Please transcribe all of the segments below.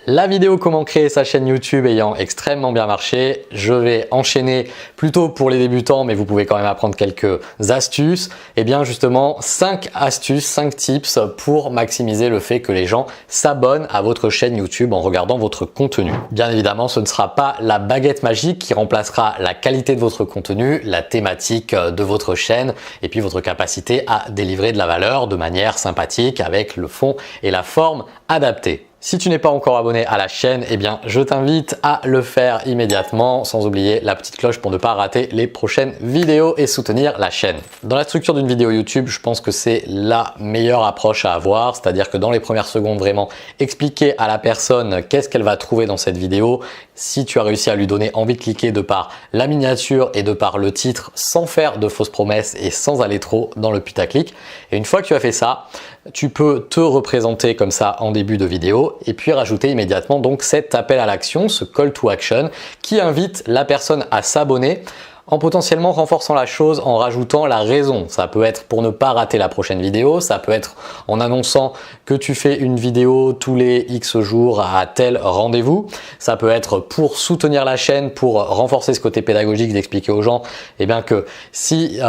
La vidéo comment créer sa chaîne YouTube ayant extrêmement bien marché, je vais enchaîner plutôt pour les débutants, mais vous pouvez quand même apprendre quelques astuces. Et bien justement 5 astuces, 5 tips pour maximiser le fait que les gens s'abonnent à votre chaîne YouTube en regardant votre contenu. Bien évidemment, ce ne sera pas la baguette magique qui remplacera la qualité de votre contenu, la thématique de votre chaîne et puis votre capacité à délivrer de la valeur de manière sympathique avec le fond et la forme adaptés. Si tu n'es pas encore abonné à la chaîne, eh bien, je t'invite à le faire immédiatement, sans oublier la petite cloche pour ne pas rater les prochaines vidéos et soutenir la chaîne. Dans la structure d'une vidéo YouTube, je pense que c'est la meilleure approche à avoir, c'est-à-dire que dans les premières secondes, vraiment expliquer à la personne qu'est-ce qu'elle va trouver dans cette vidéo. Si tu as réussi à lui donner envie de cliquer de par la miniature et de par le titre, sans faire de fausses promesses et sans aller trop dans le putaclic. Et une fois que tu as fait ça, tu peux te représenter comme ça en début de vidéo et puis rajouter immédiatement donc cet appel à l'action, ce call to action qui invite la personne à s'abonner en potentiellement renforçant la chose en rajoutant la raison. Ça peut être pour ne pas rater la prochaine vidéo, ça peut être en annonçant que tu fais une vidéo tous les X jours à tel rendez-vous, ça peut être pour soutenir la chaîne, pour renforcer ce côté pédagogique d'expliquer aux gens eh bien que si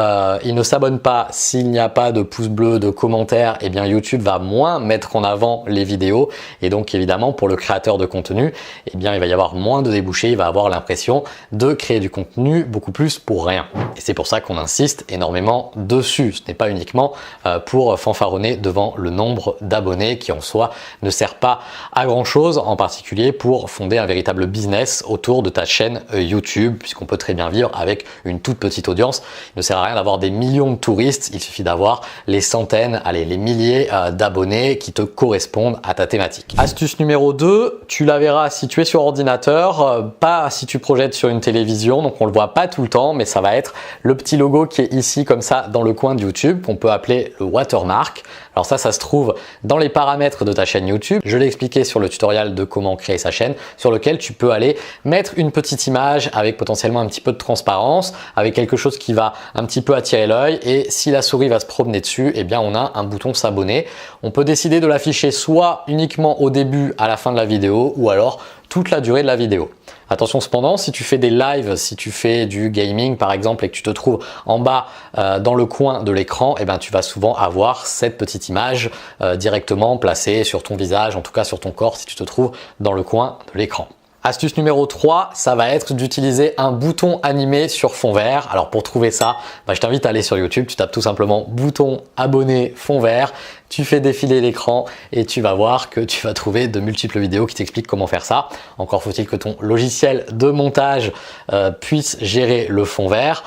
ils ne s'abonnent pas, s'il n'y a pas de pouce bleu, de commentaires, eh bien YouTube va moins mettre en avant les vidéos et donc évidemment pour le créateur de contenu, eh bien il va y avoir moins de débouchés, il va avoir l'impression de créer du contenu beaucoup plus pour rien. Et c'est pour ça qu'on insiste énormément dessus. Ce n'est pas uniquement pour fanfaronner devant le nombre d'abonnés qui en soi ne sert pas à grand chose, en particulier pour fonder un véritable business autour de ta chaîne YouTube, puisqu'on peut très bien vivre avec une toute petite audience. Il ne sert à rien d'avoir des millions de touristes, il suffit d'avoir les centaines, allez, les milliers d'abonnés qui te correspondent à ta thématique. Astuce numéro 2, tu la verras si tu es sur ordinateur, pas si tu projettes sur une télévision, donc on le voit pas tout le temps, mais ça va être le petit logo qui est ici comme ça dans le coin de YouTube qu'on peut appeler le watermark. Alors ça se trouve dans les paramètres de ta chaîne YouTube. Je l'ai expliqué sur le tutoriel de comment créer sa chaîne, sur lequel tu peux aller mettre une petite image avec potentiellement un petit peu de transparence, avec quelque chose qui va un petit peu attirer l'œil et si la souris va se promener dessus, eh bien on a un bouton s'abonner. On peut décider de l'afficher soit uniquement au début, à la fin de la vidéo ou alors toute la durée de la vidéo. Attention cependant, si tu fais des lives, si tu fais du gaming par exemple et que tu te trouves en bas dans le coin de l'écran, eh ben, tu vas souvent avoir cette petite image directement placée sur ton visage, en tout cas sur ton corps si tu te trouves dans le coin de l'écran. Astuce numéro 3, ça va être d'utiliser un bouton animé sur fond vert. Alors pour trouver ça, je t'invite à aller sur YouTube, tu tapes tout simplement bouton abonné fond vert, tu fais défiler l'écran et tu vas voir que tu vas trouver de multiples vidéos qui t'expliquent comment faire ça. Encore faut-il que ton logiciel de montage puisse gérer le fond vert.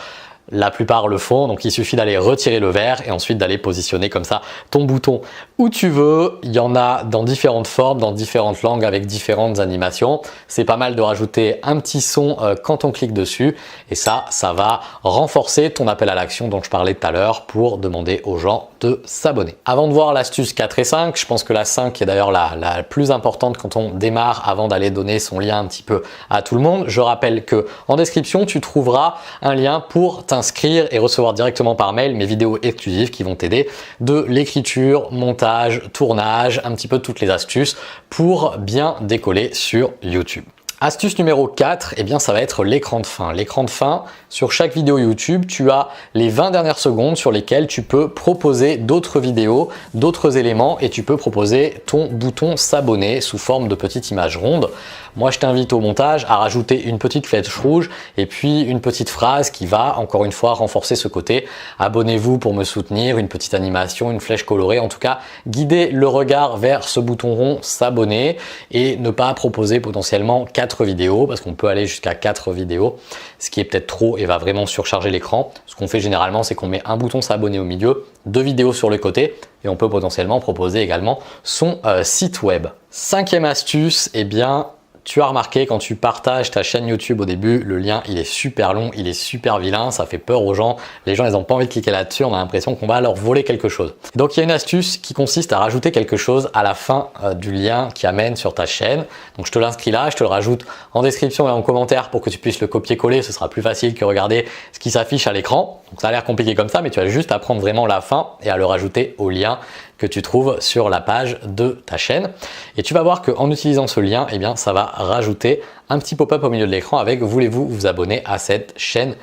La plupart le font, donc il suffit d'aller retirer le vert et ensuite d'aller positionner comme ça ton bouton où tu veux. Il y en a dans différentes formes, dans différentes langues avec différentes animations. C'est pas mal de rajouter un petit son quand on clique dessus et ça va renforcer ton appel à l'action dont je parlais tout à l'heure pour demander aux gens de s'abonner. Avant de voir l'astuce 4 et 5, je pense que la 5 est d'ailleurs la plus importante quand on démarre avant d'aller donner son lien un petit peu à tout le monde. Je rappelle que en description, tu trouveras un lien pour t'inscrire et recevoir directement par mail mes vidéos exclusives qui vont t'aider de l'écriture, montage, tournage, un petit peu toutes les astuces pour bien décoller sur YouTube. Astuce numéro 4, eh bien ça va être l'écran de fin. L'écran de fin, sur chaque vidéo YouTube, tu as les 20 dernières secondes sur lesquelles tu peux proposer d'autres vidéos, d'autres éléments et tu peux proposer ton bouton s'abonner sous forme de petite image ronde. Moi, je t'invite au montage à rajouter une petite flèche rouge et puis une petite phrase qui va encore une fois renforcer ce côté. Abonnez-vous pour me soutenir, une petite animation, une flèche colorée. En tout cas, guider le regard vers ce bouton rond s'abonner et ne pas proposer potentiellement 4 vidéos parce qu'on peut aller jusqu'à 4 vidéos, ce qui est peut-être trop et va vraiment surcharger l'écran. Ce qu'on fait généralement, c'est qu'on met un bouton s'abonner au milieu, 2 vidéos sur le côté et on peut potentiellement proposer également son site web. 5e astuce, eh bien, tu as remarqué quand tu partages ta chaîne YouTube au début, le lien il est super long, il est super vilain, ça fait peur aux gens. Les gens ils n'ont pas envie de cliquer là-dessus, on a l'impression qu'on va leur voler quelque chose. Donc il y a une astuce qui consiste à rajouter quelque chose à la fin du lien qui amène sur ta chaîne. Donc je te l'inscris là, je te le rajoute en description et en commentaire pour que tu puisses le copier-coller, ce sera plus facile que regarder ce qui s'affiche à l'écran. Donc ça a l'air compliqué comme ça, mais tu as juste à prendre vraiment la fin et à le rajouter au lien que tu trouves sur la page de ta chaîne. Et tu vas voir qu'en utilisant ce lien, eh bien, ça va rajouter un petit pop-up au milieu de l'écran avec « Voulez-vous vous abonner à cette chaîne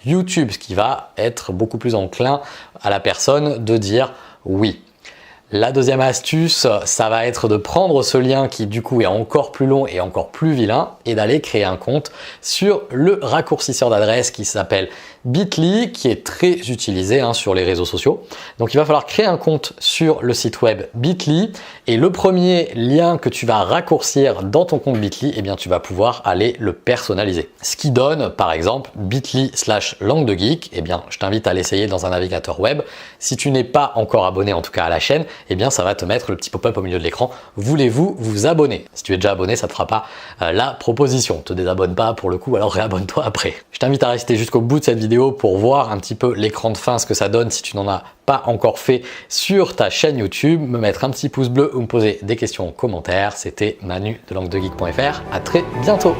YouTube ?» ce qui va être beaucoup plus enclin à la personne de dire oui. La deuxième astuce, ça va être de prendre ce lien qui du coup est encore plus long et encore plus vilain et d'aller créer un compte sur le raccourcisseur d'adresse qui s'appelle Bitly, qui est très utilisé sur les réseaux sociaux. Donc il va falloir créer un compte sur le site web Bitly et le premier lien que tu vas raccourcir dans ton compte Bitly, eh bien tu vas pouvoir aller le personnaliser. Ce qui donne par exemple bit.ly/languedegeek, eh bien je t'invite à l'essayer dans un navigateur web. Si tu n'es pas encore abonné en tout cas à la chaîne, eh bien ça va te mettre le petit pop-up au milieu de l'écran. Voulez-vous vous abonner? Si tu es déjà abonné, ça te fera pas la proposition. Te désabonne pas pour le coup, alors réabonne-toi après. Je t'invite à rester jusqu'au bout de cette vidéo pour voir un petit peu l'écran de fin, ce que ça donne si tu n'en as pas encore fait sur ta chaîne YouTube, me mettre un petit pouce bleu ou me poser des questions en commentaire. C'était Manu de languedegeek.fr. À très bientôt.